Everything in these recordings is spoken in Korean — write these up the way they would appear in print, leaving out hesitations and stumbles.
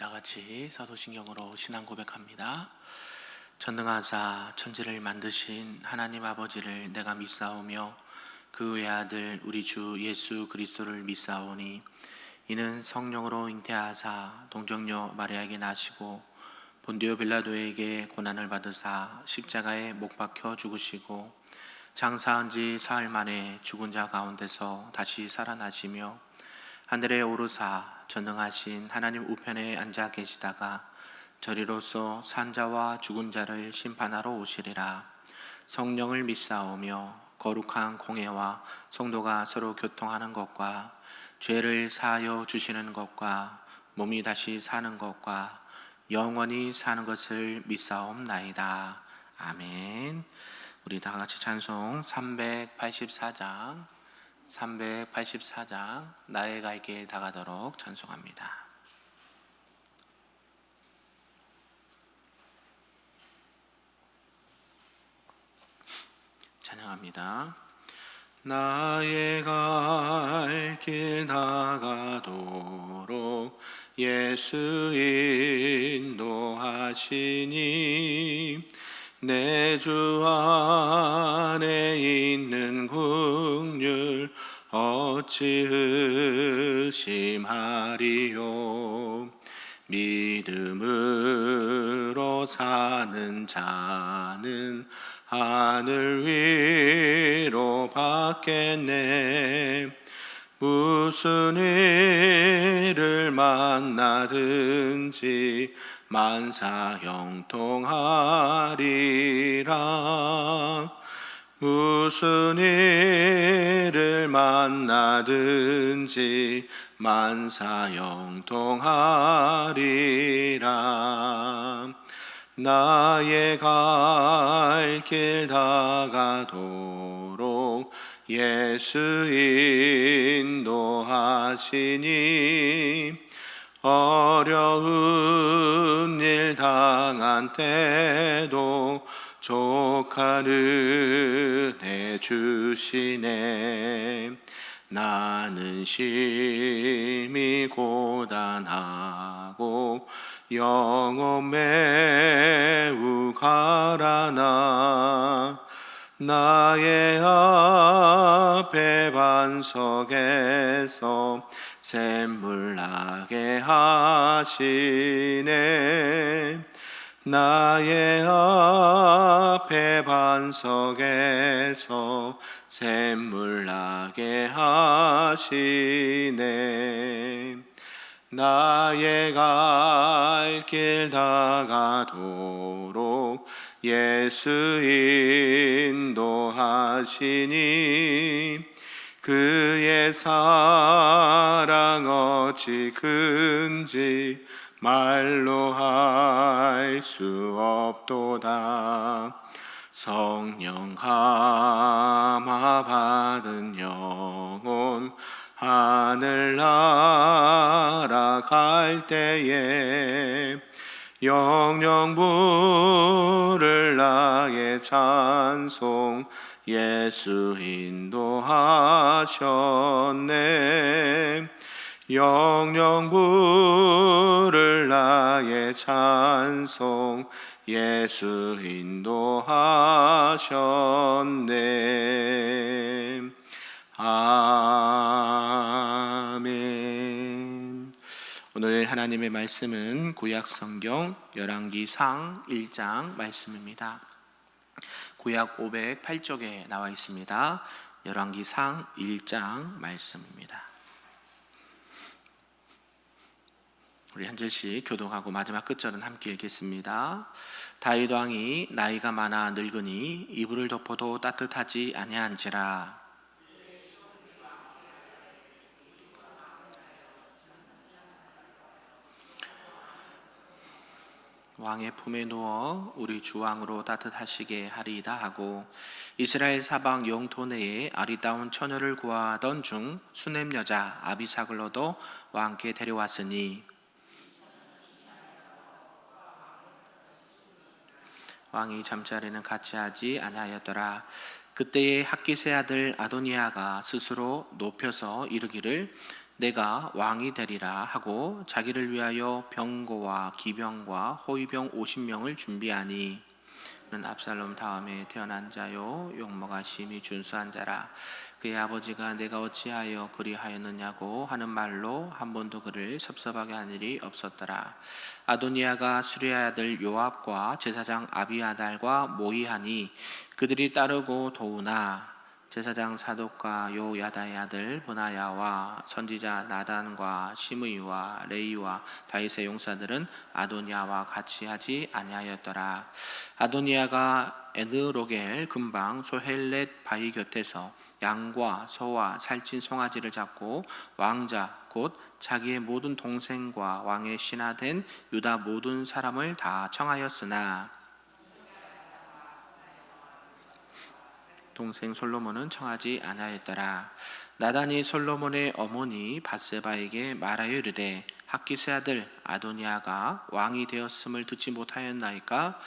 다같이 사도신경으로 신앙 고백합니다. 전능하사 천지를 만드신 하나님 아버지를 내가 믿사오며 그 외아들 우리 주 예수 그리스도를 믿사오니 이는 성령으로 잉태하사 동정녀 마리아에게 나시고 본디오 빌라도에게 고난을 받으사 십자가에 못 박혀 죽으시고 장사한 지 사흘 만에 죽은 자 가운데서 다시 살아나시며 하늘에 오르사 전능하신 하나님 우편에 앉아 계시다가 저리로서 산자와 죽은 자를 심판하러 오시리라. 성령을 믿사오며 거룩한 공회와 성도가 서로 교통하는 것과 죄를 사하여 주시는 것과 몸이 다시 사는 것과 영원히 사는 것을 믿사옵나이다. 아멘. 우리 다같이 찬송 384장 나의 갈 길 다가도록 찬송합니다. 찬양합니다. 나의 갈 길 다가도록 예수 인도하시니 내 주 안에 있는 긍휼 어찌 의심하리요. 믿음으로 사는 자는 하늘 위로 받겠네. 무슨 일을 만나든지 만사형통하리라. 무슨 일을 만나든지 만사형통하리라. 나의 갈 길 다가도록 예수 인도하시니 어려운 일 당한 때도 족한 은혜 주시네. 나는 심히 고단하고 영혼 매우 가라나 나의 앞에 반석에서 샘물 나게 하시네. 나의 앞에 반석에서 샘물 나게 하시네. 나의 갈 길 다가도록 예수 인도하시니 그의 사랑 어찌 큰지 말로 할 수 없도다. 성령 감화 받은 영혼 하늘 날아갈 때에 영영 부를 나의 찬송 예수 인도하셨네. 영영 부를 나의 찬송 예수 인도하셨네. 아멘. 오늘 하나님의 말씀은 구약 성경 열왕기상 1장 말씀입니다. 구약 508쪽에 나와 있습니다. 열왕기상 1장 말씀입니다. 우리 한 절씩 교독하고 마지막 끝절은 함께 읽겠습니다. 다윗 왕이 나이가 많아 늙으니 이불을 덮어도 따뜻하지 아니한지라. 왕의 품에 누워 우리 주왕으로 따뜻하시게 하리이다 하고 이스라엘 사방 영토 내에 아리따운 처녀를 구하던 중 수넴 여자 아비사글로도 왕께 데려왔으니 왕이 잠자리는 같이 하지 아니하였더라. 그때에 학기세 아들 아도니아가 스스로 높여서 이르기를 내가 왕이 되리라 하고 자기를 위하여 병거와 기병과 호위병 50명을 준비하니 는 압살롬 다음에 태어난 자요 용모가 심히 준수한 자라. 그의 아버지가 내가 어찌하여 그리하였느냐고 하는 말로 한 번도 그를 섭섭하게 한 일이 없었더라. 아도니아가 수리의 아들 요압과 제사장 아비아달과 모의하니 그들이 따르고 도우나 제사장 사독과 요야다의 아들 브나야와 선지자 나단과 시므이와 레이와 다윗의 용사들은 아도니아와 같이 하지 아니하였더라. 아도니아가 에드로겔 근방 소헬렛 바위 곁에서 양과 소와 살찐 송아지를 잡고 왕자 곧 자기의 모든 동생과 왕의 신하된 유다 모든 사람을 다 청하였으나 동생 솔로몬은 청하지 아니하였더라. 나단이 솔로몬의 어머니 밧세바에게 말하여 이르되 학기스 아들 아도니아가 왕이 되었음을 듣지 못하였나이까?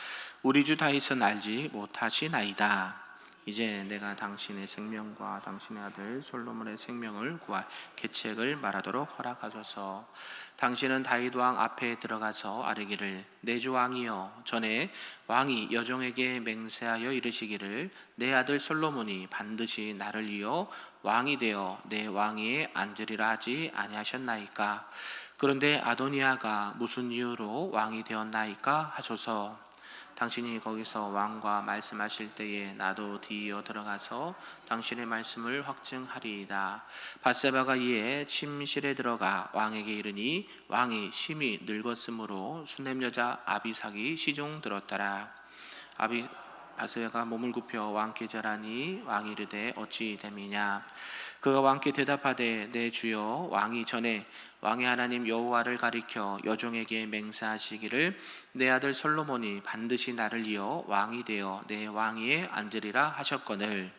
우리 주 다윗은 알지 못하시나이다. 이제 내가 당신의 생명과 당신의 아들 솔로몬의 생명을 구할 계책을 말하도록 허락하소서. 당신은 다윗 왕 앞에 들어가서 아뢰기를 내 주 왕이여, 전에 왕이 여종에게 맹세하여 이르시기를 내 아들 솔로몬이 반드시 나를 이어 왕이 되어 내 왕위에 앉으리라 하지 아니하셨나이까? 그런데 아도니아가 무슨 이유로 왕이 되었나이까 하소서. 당신이 거기서 왕과 말씀하실 때에 나도 뒤이어 들어가서 당신의 말씀을 확증하리이다. 밧세바가 이에 침실에 들어가 왕에게 이르니 왕이 심히 늙었으므로 수냄 여자 아비삭이 시중 들었더라. 밧세바가 몸을 굽혀 왕께 절하니 왕이 이르되 어찌 됨이냐? 그가 왕께 대답하되 내 주여, 왕이 전에 왕의 하나님 여호와를 가리켜 여종에게 맹세하시기를 내 아들 솔로몬이 반드시 나를 이어 왕이 되어 내 왕위에 앉으리라 하셨거늘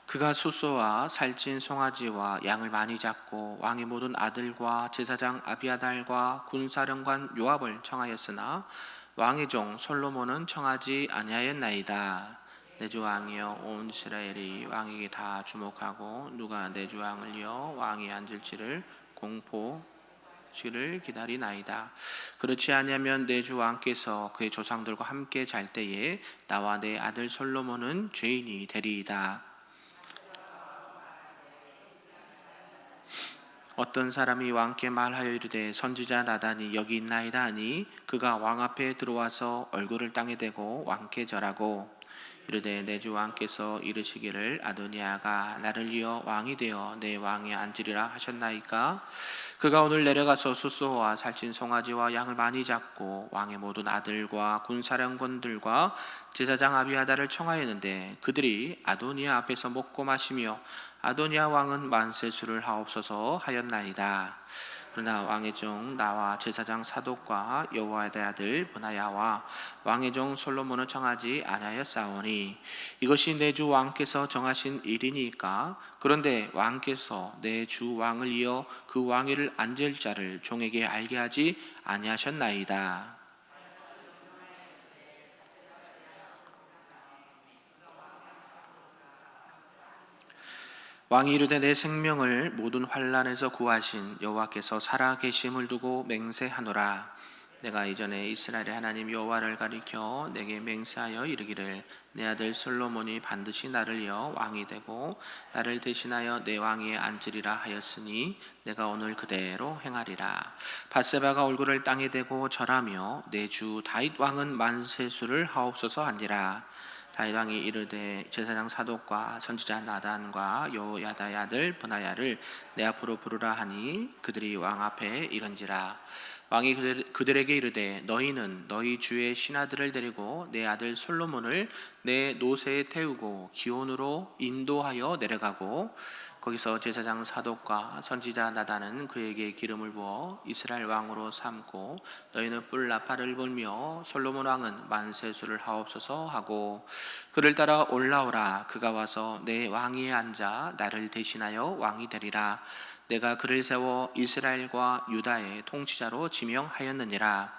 그가 숫소와 살찐 송아지와 양을 많이 잡고 왕의 모든 아들과 제사장 아비아달과 군사령관 요압을 청하였으나 왕의 종 솔로몬은 청하지 아니하였나이다. 내 주 왕이여, 온 이스라엘이 왕에게 다 주목하고 누가 내 주 왕을 이어 왕이 앉을지를 공포시를 기다리나이다. 그렇지 아니하면 내 주 왕께서 그의 조상들과 함께 잘 때에 나와 내 아들 솔로몬은 죄인이 되리이다. 어떤 사람이 왕께 말하여 이르되 선지자 나단이 여기 있나이다 하니 그가 왕 앞에 들어와서 얼굴을 땅에 대고 왕께 절하고 이르되 내 주 왕께서 이르시기를 아도니아가 나를 이어 왕이 되어 내 왕에 앉으리라 하셨나이까? 그가 오늘 내려가서 숫소와 살찐 송아지와 양을 많이 잡고 왕의 모든 아들과 군사령관들과 제사장 아비아달을 청하였는데 그들이 아도니아 앞에서 먹고 마시며 아도니아 왕은 만세수를 하옵소서 하였나이다. 그러나 왕의 종 나와 제사장 사독과 여호와의 아들 브나야와 왕의 종 솔로몬을 청하지 아니하였사오니 이것이 내 주 왕께서 정하신 일이니까. 그런데 왕께서 내 주 왕을 이어 그 왕위를 앉을 자를 종에게 알게 하지 아니하셨나이다. 왕이 이르되 내 생명을 모든 환난에서 구하신 여호와께서 살아 계심을 두고 맹세하노라. 내가 이전에 이스라엘의 하나님 여호와를 가리켜 내게 맹세하여 이르기를 내 아들 솔로몬이 반드시 나를 이어 왕이 되고 나를 대신하여 내 왕위에 앉으리라 하였으니 내가 오늘 그대로 행하리라. 밧세바가 얼굴을 땅에 대고 절하며 내 주 다윗 왕은 만세수를 하옵소서 하니라. 다윗 왕이 이르되 제사장 사독과 선지자 나단과 요야다의 아들 브나야를 내 앞으로 부르라 하니 그들이 왕 앞에 이른지라. 왕이 그들에게 이르되 너희는 너희 주의 신하들을 데리고 내 아들 솔로몬을 내 노새에 태우고 기온으로 인도하여 내려가고 거기서 제사장 사독과 선지자 나단은 그에게 기름을 부어 이스라엘 왕으로 삼고 너희는 뿔 나팔을 불며 솔로몬 왕은 만세수를 하옵소서 하고 그를 따라 올라오라. 그가 와서 내 왕위에 앉아 나를 대신하여 왕이 되리라. 내가 그를 세워 이스라엘과 유다의 통치자로 지명하였느니라.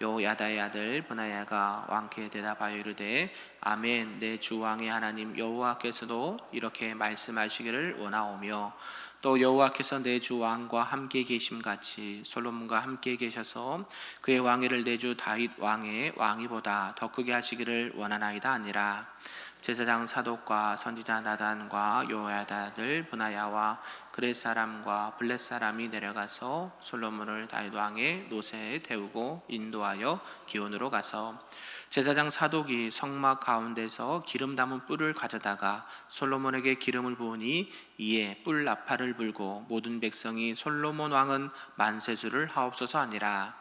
여호야다의 아들 브나야가 왕께 대답하여 이르되 아멘. 내 주 왕의 하나님 여호와께서도 이렇게 말씀하시기를 원하오며 또 여호와께서 내 주 왕과 함께 계심같이 솔로몬과 함께 계셔서 그의 왕위를 내 주 다윗 왕의 왕위보다 더 크게 하시기를 원하나이다 아니라. 제사장 사독과 선지자 나단과 여호야다 아들 브나야와 그렛 사람과 블렛 사람이 내려가서 솔로몬을 다윗 왕의 노새에 태우고 인도하여 기온으로 가서 제사장 사독이 성막 가운데서 기름 담은 뿔을 가져다가 솔로몬에게 기름을 부으니 이에 뿔 나팔을 불고 모든 백성이 솔로몬 왕은 만세수를 하옵소서 하니라.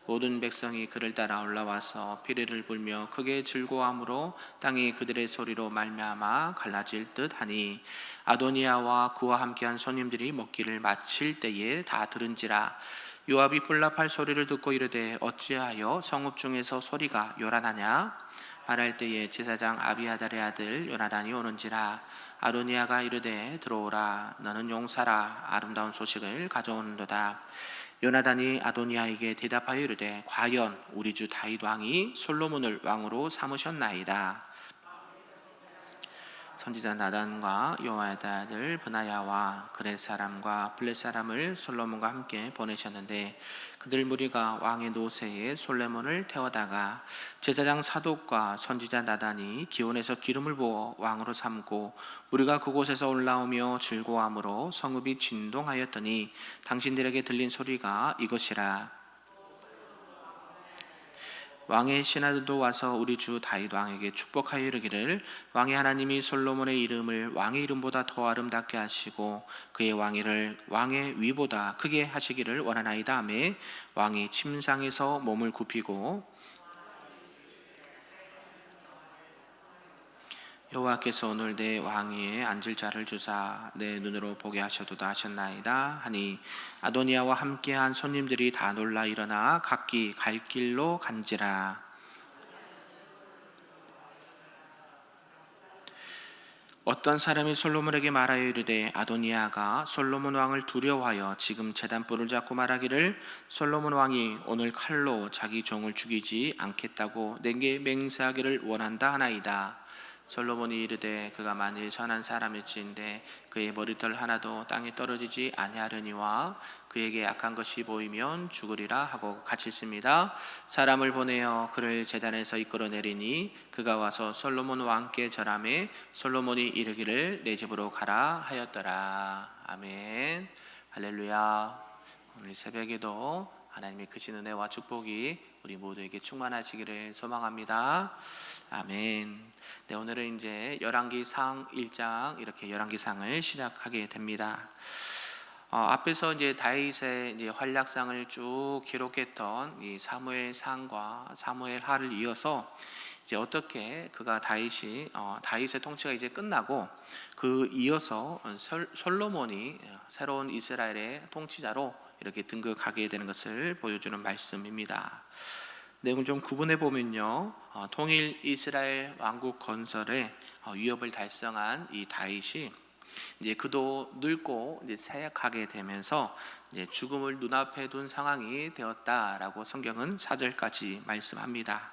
모든 백성이 그를 따라 올라와서 피리를 불며 크게 즐거워함으로 땅이 그들의 소리로 말미암아 갈라질 듯하니 아도니아와 그와 함께한 손님들이 먹기를 마칠 때에 다 들은지라. 요압이 뿔나팔 소리를 듣고 이르되 어찌하여 성읍 중에서 소리가 요란하냐 말할 때에 제사장 아비아달의 아들 요나단이 오는지라. 아도니아가 이르되 들어오라. 너는 용사라. 아름다운 소식을 가져오는도다. 요나단이 아도니아에게 대답하여 이르되 과연 우리 주 다윗 왕이 솔로몬을 왕으로 삼으셨나이다. 선지자 나단과 여호야다 아들 브나야와 그렛 사람과 블렛 사람을 솔로몬과 함께 보내셨는데 그들 무리가 왕의 노새에 솔로몬을 태워다가 제사장 사독과 선지자 나단이 기온에서 기름을 부어 왕으로 삼고 무리가 그곳에서 올라오며 즐거워함으로 성읍이 진동하였더니 당신들에게 들린 소리가 이것이라. 왕의 신하들도 와서 우리 주 다윗 왕에게 축복하여 이르기를 왕의 하나님이 솔로몬의 이름을 왕의 이름보다 더 아름답게 하시고 그의 왕위를 왕의 위보다 크게 하시기를 원하나이다 하매 왕이 침상에서 몸을 굽히고 여호와께서 오늘 내 왕위에 앉을 자를 주사 내 눈으로 보게 하셔도다 하셨나이다 하니 아도니아와 함께한 손님들이 다 놀라 일어나 각기 갈 길로 간지라. 어떤 사람이 솔로몬에게 말하여 이르되 아도니아가 솔로몬 왕을 두려워하여 지금 제단불을 잡고 말하기를 솔로몬 왕이 오늘 칼로 자기 종을 죽이지 않겠다고 내게 맹세하기를 원한다 하나이다. 솔로몬이 이르되 그가 만일 선한 사람일지인데 그의 머리털 하나도 땅에 떨어지지 아니하려니와 그에게 악한 것이 보이면 죽으리라 하고 같이 있습니다. 사람을 보내어 그를 제단에서 이끌어내리니 그가 와서 솔로몬 왕께 절하매 솔로몬이 이르기를 내 집으로 가라 하였더라. 아멘. 할렐루야. 오늘 새벽에도 하나님의 크신 은혜와 축복이 우리 모두에게 충만하시기를 소망합니다. 아멘. 네, 오늘은 이제 열왕기상 1장 이렇게 열왕기상을 시작하게 됩니다. 앞에서 이제 다윗의 이제 활약상을 쭉 기록했던 이 사무엘상과 사무엘하를 이어서 이제 어떻게 그가 다윗의 통치가 이제 끝나고 그 이어서 솔로몬이 새로운 이스라엘의 통치자로 이렇게 등극하게 되는 것을 보여주는 말씀입니다. 내용을 좀 구분해 보면요, 통일 이스라엘 왕국 건설에 위협을 달성한 이 다윗이 이제 그도 늙고 이제 쇠약하게 되면서 이제 죽음을 눈앞에 둔 상황이 되었다라고 성경은 4절까지 말씀합니다.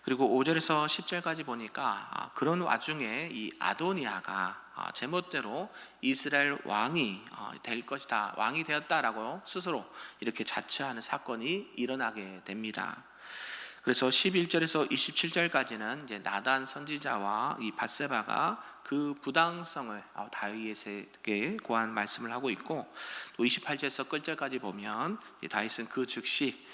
그리고 5절에서 10절까지 보니까 그런 와중에 이 아도니아가 제멋대로 이스라엘 왕이 될 것이다, 왕이 되었다라고 스스로 이렇게 자처하는 사건이 일어나게 됩니다. 그래서 11절에서 27절까지는 이제 나단 선지자와 이 밧세바가 그 부당성을 다윗에게 고한 말씀을 하고 있고, 또 28절에서 끝절까지 보면 다윗은 그 즉시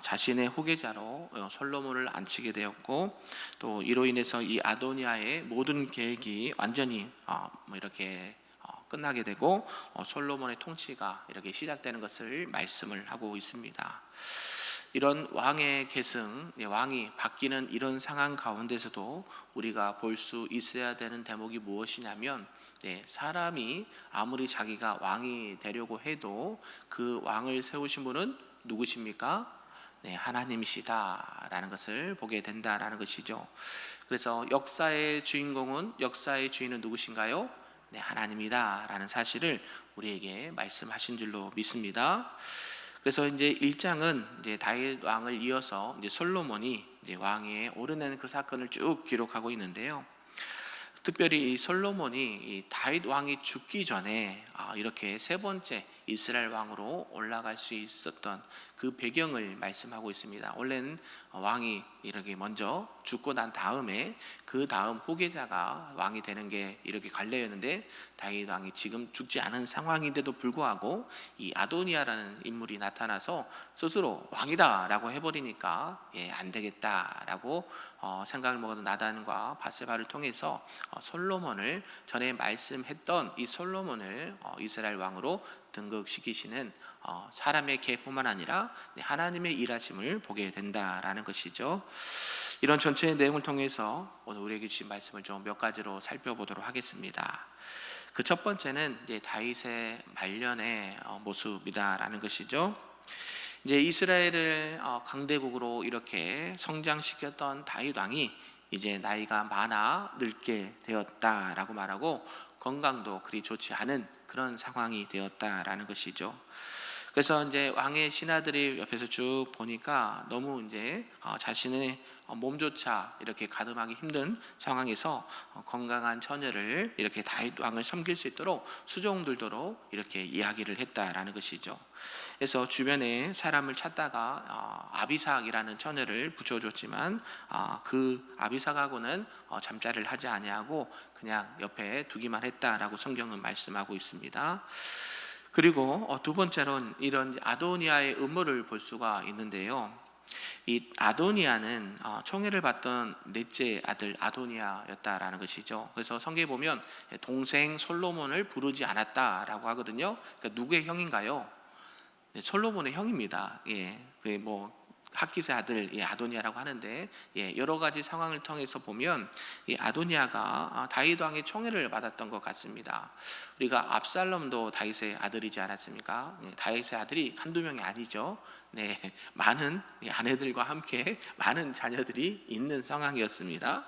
자신의 후계자로 솔로몬을 앉히게 되었고, 또 이로 인해서 이 아도니아의 모든 계획이 완전히 이렇게 끝나게 되고 솔로몬의 통치가 이렇게 시작되는 것을 말씀을 하고 있습니다. 이런 왕의 계승, 왕이 바뀌는 이런 상황 가운데서도 우리가 볼 수 있어야 되는 대목이 무엇이냐면, 사람이 아무리 자기가 왕이 되려고 해도 그 왕을 세우신 분은 누구십니까? 하나님이시다라는 것을 보게 된다라는 것이죠. 그래서 역사의 주인은 누구신가요? 하나님이다라는 사실을 우리에게 말씀하신 줄로 믿습니다. 그래서 이제 1장은 이제 다윗 왕을 이어서 이제 솔로몬이 이제 왕위에 오르내는 그 사건을 쭉 기록하고 있는데요. 특별히 이 솔로몬이 이 다윗 왕이 죽기 전에 이렇게 세 번째 이스라엘 왕으로 올라갈 수 있었던 그 배경을 말씀하고 있습니다. 원래는 왕이 이렇게 먼저 죽고 난 다음에 그 다음 후계자가 왕이 되는 게 이렇게 관례였는데, 다윗 왕이 지금 죽지 않은 상황인데도 불구하고 이 아도니아라는 인물이 나타나서 스스로 왕이다라고 해버리니까 안 되겠다라고 생각을 먹은 나단과 바세바를 통해서 솔로몬을, 전에 말씀했던 이 솔로몬을 이스라엘 왕으로 등극시키시는 사람의 계획뿐만 아니라 하나님의 일하심을 보게 된다라는 것이죠. 이런 전체의 내용을 통해서 오늘 우리에게 주신 말씀을 좀 몇 가지로 살펴보도록 하겠습니다. 그 첫 번째는 이제 다윗의 말년의 모습이다라는 것이죠. 이제 이스라엘을 강대국으로 이렇게 성장시켰던 다윗 왕이 이제 나이가 많아 늙게 되었다라고 말하고, 건강도 그리 좋지 않은 그런 상황이 되었다라는 것이죠. 그래서 이제 왕의 신하들이 옆에서 쭉 보니까 너무 이제 자신의 몸조차 이렇게 가늠하기 힘든 상황에서 건강한 처녀를 이렇게 다윗 왕을 섬길 수 있도록 수종들도록 이렇게 이야기를 했다라는 것이죠. 그래서 주변에 사람을 찾다가 아비삭이라는 처녀를 붙여줬지만 그 아비삭하고는 잠자리를 하지 아니하고 그냥 옆에 두기만 했다라고 성경은 말씀하고 있습니다. 그리고 두 번째로는 이런 아도니아의 음모를 볼 수가 있는데요. 이 아도니아는 총애를 받던 넷째 아들 아도니아였다라는 것이죠. 그래서 성경에 보면 동생 솔로몬을 부르지 않았다라고 하거든요. 그러니까 누구의 형인가요? 솔로몬의 형입니다. 뭐 핫깃의 아들 아도니아라고 하는데, 여러 가지 상황을 통해서 보면 이 아도니아가 다윗 왕의 총애를 받았던 것 같습니다. 우리가 압살롬도 다윗의 아들이지 않았습니까? 다윗의 아들이 한두 명이 아니죠. 많은 아내들과 함께 많은 자녀들이 있는 상황이었습니다.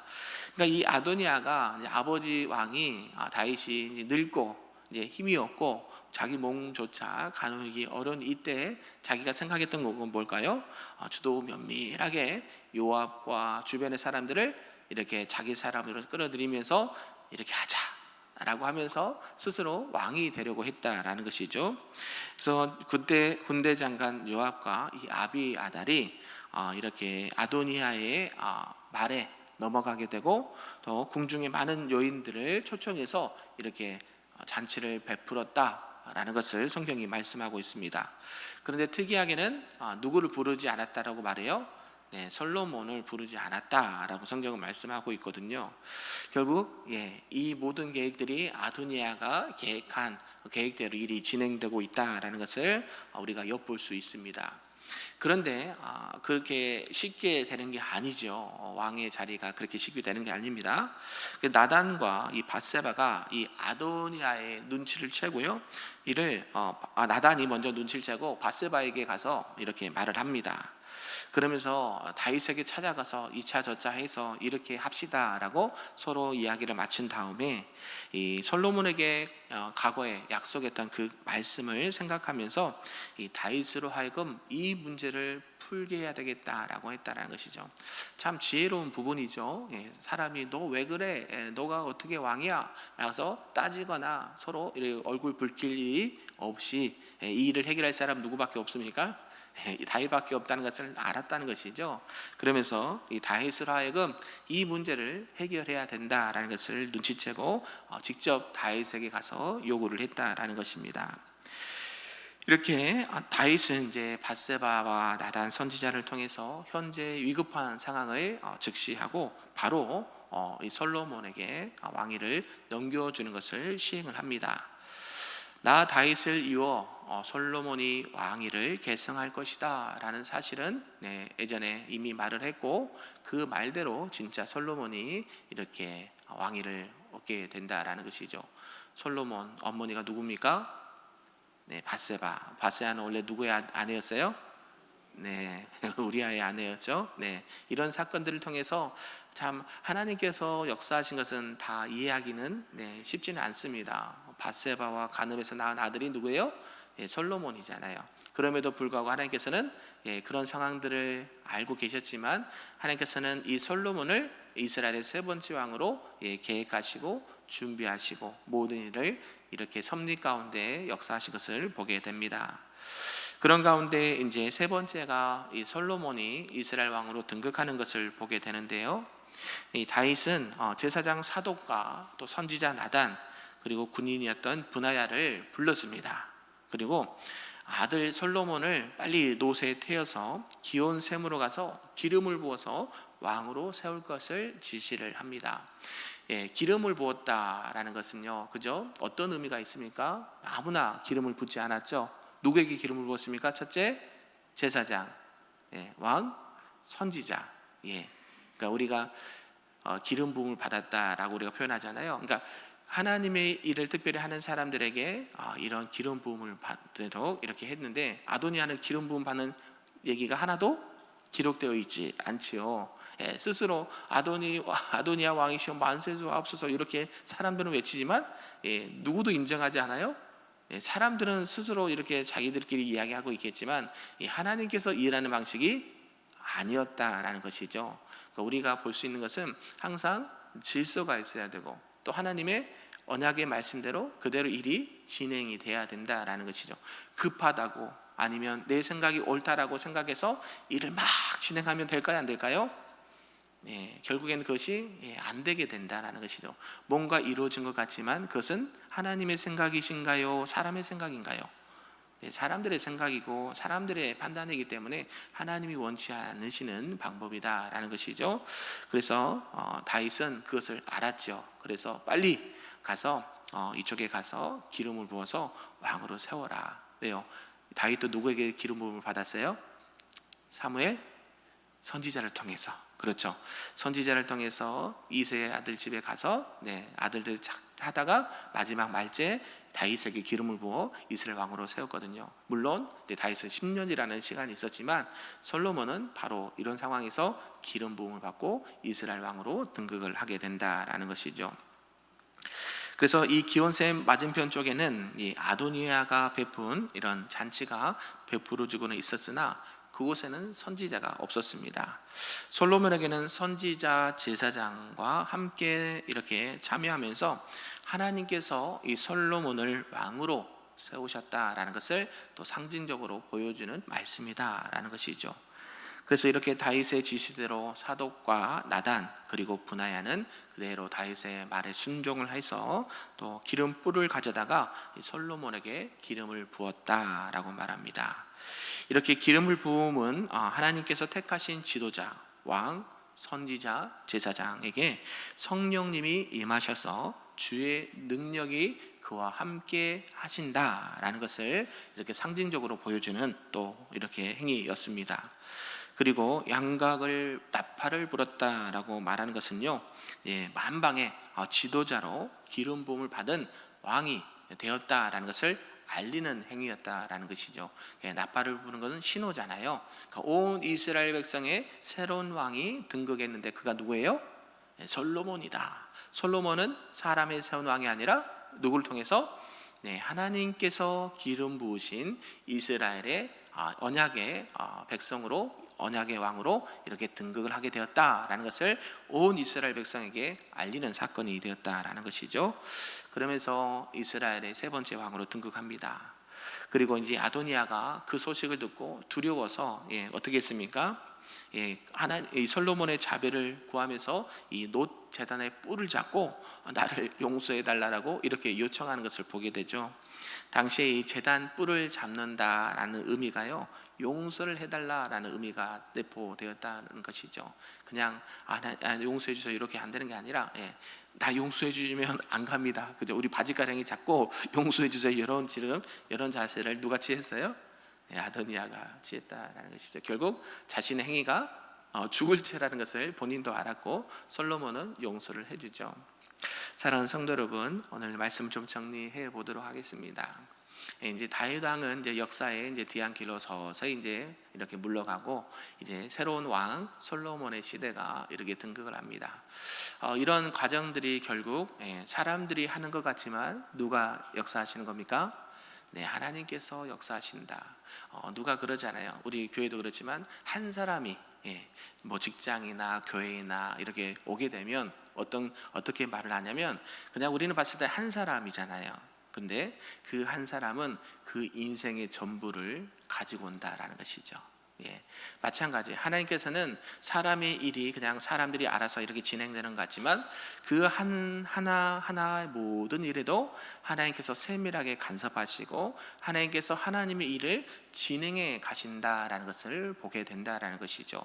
그러니까 이 아도니아가 아버지 왕이 다윗이 늙고 이제 힘이 없고 자기 몸조차 가누기 어려운 이때 자기가 생각했던 건 뭘까요? 주도 면밀하게 요압과 주변의 사람들을 이렇게 자기 사람으로 끌어들이면서 이렇게 하자라고 하면서 스스로 왕이 되려고 했다라는 것이죠. 그래서 그때 군대 장관 요압과 이 아비아달이 이렇게 아도니아의 말에 넘어가게 되고, 또 궁중의 많은 요인들을 초청해서 이렇게 잔치를 베풀었다라는 것을 성경이 말씀하고 있습니다. 그런데 특이하게는 누구를 부르지 않았다라고 말해요? 솔로몬을 부르지 않았다라고 성경은 말씀하고 있거든요. 결국 이 모든 계획들이 아도니아가 계획한 계획대로 일이 진행되고 있다라는 것을 우리가 엿볼 수 있습니다. 그런데 그렇게 쉽게 되는 게 아니죠. 왕의 자리가 그렇게 쉽게 되는 게 아닙니다. 나단과 이 밧세바가 이 아도니아의 눈치를 채고요, 이를 나단이 먼저 눈치를 채고 밧세바에게 가서 이렇게 말을 합니다. 그러면서 다윗에게 찾아가서 이차 저차 해서 이렇게 합시다라고 서로 이야기를 마친 다음에 이 솔로몬에게 과거에 약속했던 그 말씀을 생각하면서 이 다윗으로 하여금 이 문제를 풀게 해야 되겠다라고 했다라는 것이죠. 참 지혜로운 부분이죠. 사람이 너 왜 그래? 너가 어떻게 왕이야? 라서 따지거나 서로 얼굴 붉힐 일이 없이 이 일을 해결할 사람 누구밖에 없습니까? 다윗밖에 없다는 것을 알았다는 것이죠. 그러면서 이 다윗으로 하여금 이 문제를 해결해야 된다라는 것을 눈치채고 직접 다윗에게 가서 요구를 했다라는 것입니다. 이렇게 다윗은 이제 밧세바와 나단 선지자를 통해서 현재 위급한 상황을 즉시하고 바로 이 솔로몬에게 왕위를 넘겨주는 것을 시행을 합니다. 나 다윗을 이어 솔로몬이 왕위를 계승할 것이다 라는 사실은 예전에 이미 말을 했고, 그 말대로 진짜 솔로몬이 이렇게 왕위를 얻게 된다라는 것이죠. 솔로몬 어머니가 누굽니까? 밧세바. 밧세바는 원래 누구의 아내였어요? 우리아의 아내였죠. 이런 사건들을 통해서 참 하나님께서 역사하신 것은 다 이해하기는 쉽지는 않습니다. 밧세바와 간음에서 낳은 아들이 누구예요? 솔로몬이잖아요. 그럼에도 불구하고 하나님께서는 그런 상황들을 알고 계셨지만 하나님께서는 이 솔로몬을 이스라엘의 세 번째 왕으로 계획하시고 준비하시고 모든 일을 이렇게 섭리 가운데 역사하신 것을 보게 됩니다. 그런 가운데 이제 세 번째가 이 솔로몬이 이스라엘 왕으로 등극하는 것을 보게 되는데요. 이 다윗은 제사장 사독과 또 선지자 나단 그리고 군인이었던 브나야를 불렀습니다. 그리고 아들 솔로몬을 빨리 노새에 태워서 기온 샘으로 가서 기름을 부어서 왕으로 세울 것을 지시를 합니다. 기름을 부었다라는 것은요, 그죠? 어떤 의미가 있습니까? 아무나 기름을 붓지 않았죠. 누구에게 기름을 부었습니까? 첫째, 제사장, 왕, 선지자. 그러니까 우리가 기름 부음을 받았다라고 우리가 표현하잖아요. 그러니까 하나님의 일을 특별히 하는 사람들에게 이런 기름 부음을 받도록 이렇게 했는데 아도니아는 기름 부음 받는 얘기가 하나도 기록되어 있지 않지요. 스스로 아도니아 왕이시여 만세주옵소서 이렇게 사람들은 외치지만 누구도 인정하지 않아요. 사람들은 스스로 이렇게 자기들끼리 이야기하고 있겠지만 하나님께서 일하는 방식이 아니었다라는 것이죠. 그러니까 우리가 볼 수 있는 것은 항상 질서가 있어야 되고 또 하나님의 언약의 말씀대로 그대로 일이 진행이 돼야 된다라는 것이죠. 급하다고 아니면 내 생각이 옳다라고 생각해서 일을 막 진행하면 될까요? 안 될까요? 결국에는 그것이 안 되게 된다라는 것이죠. 뭔가 이루어진 것 같지만 그것은 하나님의 생각이신가요? 사람의 생각인가요? 사람들의 생각이고 사람들의 판단이기 때문에 하나님이 원치 않으시는 방법이다라는 것이죠. 그래서 다윗은 그것을 알았죠. 그래서 빨리 가서 이쪽에 가서 기름을 부어서 왕으로 세워라. 왜요? 다윗도 누구에게 기름 부음을 받았어요? 사무엘 선지자를 통해서. 그렇죠. 선지자를 통해서 이새의 아들 집에 가서 아들들 하다가 마지막 말째 다윗에게 기름을 부어 이스라엘 왕으로 세웠거든요. 물론 다윗은 10년이라는 시간이 있었지만 솔로몬은 바로 이런 상황에서 기름 부음을 받고 이스라엘 왕으로 등극을 하게 된다라는 것이죠. 그래서 이 기온샘 맞은편 쪽에는 이 아도니아가 베푼 이런 잔치가 베풀어지고는 있었으나 그곳에는 선지자가 없었습니다. 솔로몬에게는 선지자 제사장과 함께 이렇게 참여하면서 하나님께서 이 솔로몬을 왕으로 세우셨다라는 것을 또 상징적으로 보여주는 말씀이다라는 것이죠. 그래서 이렇게 다윗의 지시대로 사독과 나단 그리고 브나야는 그대로 다윗의 말에 순종을 해서 또 기름불을 가져다가 솔로몬에게 기름을 부었다라고 말합니다. 이렇게 기름을 부음은 하나님께서 택하신 지도자, 왕, 선지자, 제사장에게 성령님이 임하셔서 주의 능력이 그와 함께 하신다라는 것을 이렇게 상징적으로 보여주는 또 이렇게 행위였습니다. 그리고 양각을 나팔을 불었다라고 말하는 것은요, 만방의 지도자로 기름 부음을 받은 왕이 되었다라는 것을 알리는 행위였다라는 것이죠. 나팔을 부는 것은 신호잖아요. 그러니까 온 이스라엘 백성의 새로운 왕이 등극했는데 그가 누구예요? 솔로몬이다. 솔로몬은 사람의 세운 왕이 아니라 누구를 통해서? 하나님께서 기름 부으신 이스라엘의 언약의 백성으로 언약의 왕으로 이렇게 등극을 하게 되었다라는 것을 온 이스라엘 백성에게 알리는 사건이 되었다라는 것이죠. 그러면서 이스라엘의 세 번째 왕으로 등극합니다. 그리고 이제 아도니아가 그 소식을 듣고 두려워서 어떻게 했습니까? 이 솔로몬의 자비를 구하면서 이 놋 제단의 뿔을 잡고 나를 용서해 달라고 이렇게 요청하는 것을 보게 되죠. 당시에 이 제단 뿔을 잡는다라는 의미가요, 용서를 해달라라는 의미가 내포되었다는 것이죠. 그냥 나 용서해 주세요 이렇게 안 되는 게 아니라 나 용서해 주시면 안 갑니다. 그죠? 우리 바지가랑이 잡고 용서해 주세요 이런 자세를 누가 취했어요? 아도니아가 취했다라는 것이죠. 결국 자신의 행위가 죽을 죄라는 것을 본인도 알았고 솔로몬은 용서를 해주죠. 사랑하는 성도 여러분, 오늘 말씀 좀 정리해 보도록 하겠습니다. 이제 다윗 왕은 이제 역사에 이제 뒤안길로 서서히 이제 이렇게 물러가고 이제 새로운 왕 솔로몬의 시대가 이렇게 등극을 합니다. 이런 과정들이 결국 사람들이 하는 것 같지만 누가 역사하시는 겁니까? 네, 하나님께서 역사하신다. 누가 그러잖아요. 우리 교회도 그렇지만 한 사람이 뭐 직장이나 교회나 이렇게 오게 되면 어떻게 말을 하냐면 그냥 우리는 봤을 때 한 사람이잖아요. 근데 그 한 사람은 그 인생의 전부를 가지고 온다라는 것이죠. 마찬가지 하나님께서는 사람의 일이 그냥 사람들이 알아서 이렇게 진행되는 것 같지만 그 하나하나의 모든 일에도 하나님께서 세밀하게 간섭하시고 하나님께서 하나님의 일을 진행해 가신다라는 것을 보게 된다라는 것이죠.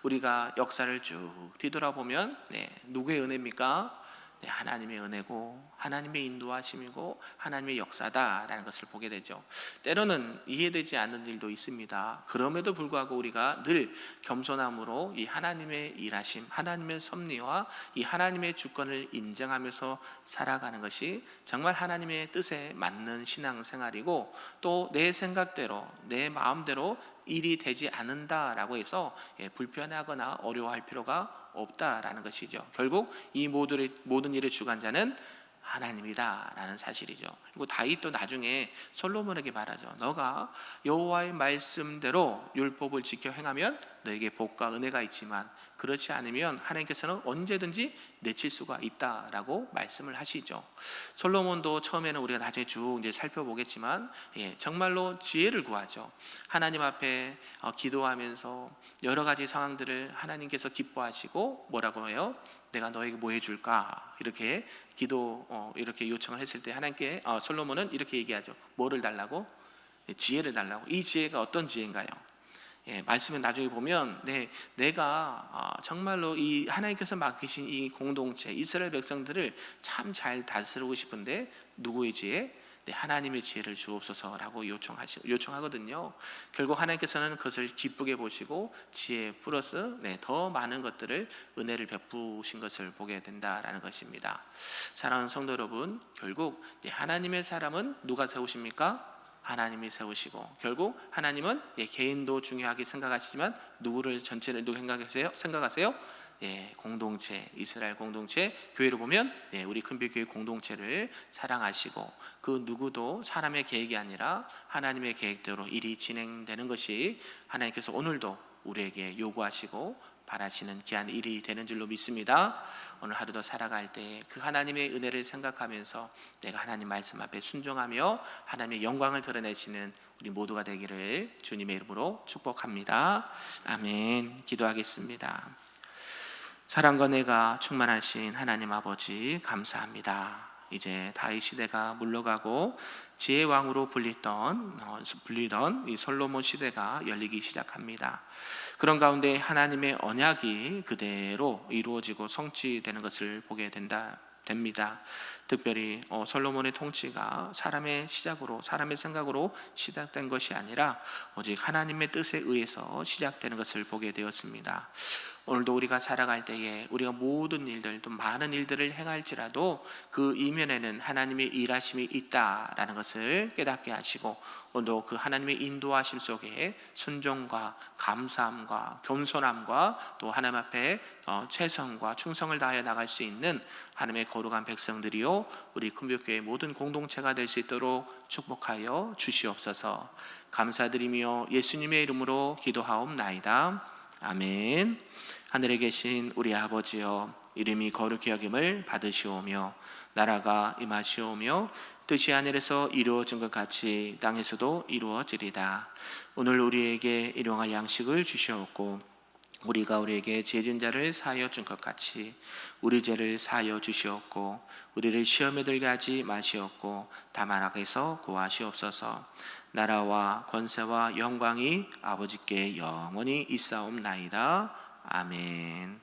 우리가 역사를 쭉 뒤돌아보면 누구의 은혜입니까? 하나님의 은혜고 하나님의 인도하심이고 하나님의 역사다라는 것을 보게 되죠. 때로는 이해되지 않는 일도 있습니다. 그럼에도 불구하고 우리가 늘 겸손함으로 이 하나님의 일하심, 하나님의 섭리와 이 하나님의 주권을 인정하면서 살아가는 것이 정말 하나님의 뜻에 맞는 신앙생활이고 또 내 생각대로 내 마음대로 일이 되지 않는다라고 해서 불편하거나 어려워할 필요가 없다라는 것이죠. 결국 이 모든 일의 주관자는 하나님이다라는 사실이죠. 그리고 다윗도 나중에 솔로몬에게 말하죠. 너가 여호와의 말씀대로 율법을 지켜 행하면 너에게 복과 은혜가 있지만 그렇지 않으면 하나님께서는 언제든지 내칠 수가 있다라고 말씀을 하시죠. 솔로몬도 처음에는 우리가 나중에 쭉 이제 살펴보겠지만 정말로 지혜를 구하죠. 하나님 앞에 기도하면서 여러 가지 상황들을 하나님께서 기뻐하시고 뭐라고 해요? 내가 너에게 뭐 해줄까? 이렇게 이렇게 요청을 했을 때 하나님께 솔로몬은 이렇게 얘기하죠. 뭐를 달라고? 지혜를 달라고. 이 지혜가 어떤 지혜인가요? 말씀을 나중에 보면 내가 정말로 이 하나님께서 맡기신 이 공동체 이스라엘 백성들을 참 잘 다스리고 싶은데 누구의 지혜? 하나님의 지혜를 주옵소서라고 요청하거든요. 결국 하나님께서는 그것을 기쁘게 보시고 지혜 플러스 더 많은 것들을 은혜를 베푸신 것을 보게 된다라는 것입니다. 사랑하는 성도 여러분, 결국 하나님의 사람은 누가 세우십니까? 하나님이 세우시고 결국 하나님은 개인도 중요하게 생각하시지만 누구를 전체를 누구 생각하세요? 공동체, 이스라엘 공동체, 교회로 보면 우리 큰별교회 공동체를 사랑하시고 그 누구도 사람의 계획이 아니라 하나님의 계획대로 일이 진행되는 것이 하나님께서 오늘도 우리에게 요구하시고 바라시는 귀한 일이 되는 줄로 믿습니다. 오늘 하루도 살아갈 때 그 하나님의 은혜를 생각하면서 내가 하나님 말씀 앞에 순종하며 하나님의 영광을 드러내시는 우리 모두가 되기를 주님의 이름으로 축복합니다. 아멘. 기도하겠습니다. 사랑과 은혜가 충만하신 하나님 아버지 감사합니다. 이제 다윗 시대가 물러가고 지혜의 왕으로 불리던 이 솔로몬 시대가 열리기 시작합니다. 그런 가운데 하나님의 언약이 그대로 이루어지고 성취되는 것을 보게 됩니다. 특별히 솔로몬의 통치가 사람의 시작으로 사람의 생각으로 시작된 것이 아니라 오직 하나님의 뜻에 의해서 시작되는 것을 보게 되었습니다. 오늘도 우리가 살아갈 때에 우리가 모든 일들 또 많은 일들을 행할지라도 그 이면에는 하나님의 일하심이 있다라는 것을 깨닫게 하시고 오늘도 그 하나님의 인도하심 속에 순종과 감사함과 겸손함과 또 하나님 앞에 최선과 충성을 다하여 나갈 수 있는 하나님의 거룩한 백성들이요 우리 큰별교회 모든 공동체가 될 수 있도록 축복하여 주시옵소서. 감사드리며 예수님의 이름으로 기도하옵나이다. 아멘. 하늘에 계신 우리 아버지여, 이름이 거룩히 여김을 받으시오며 나라가 임하시오며 뜻이 하늘에서 이루어진 것 같이 땅에서도 이루어지리다. 오늘 우리에게 일용할 양식을 주시옵고 우리가 우리에게 죄진 자를 사하여 준 것 같이 우리 죄를 사하여 주시옵고 우리를 시험에 들게 하지 마시옵고 다만 악에서 구하시옵소서. 나라와 권세와 영광이 아버지께 영원히 있사옵나이다. 아멘.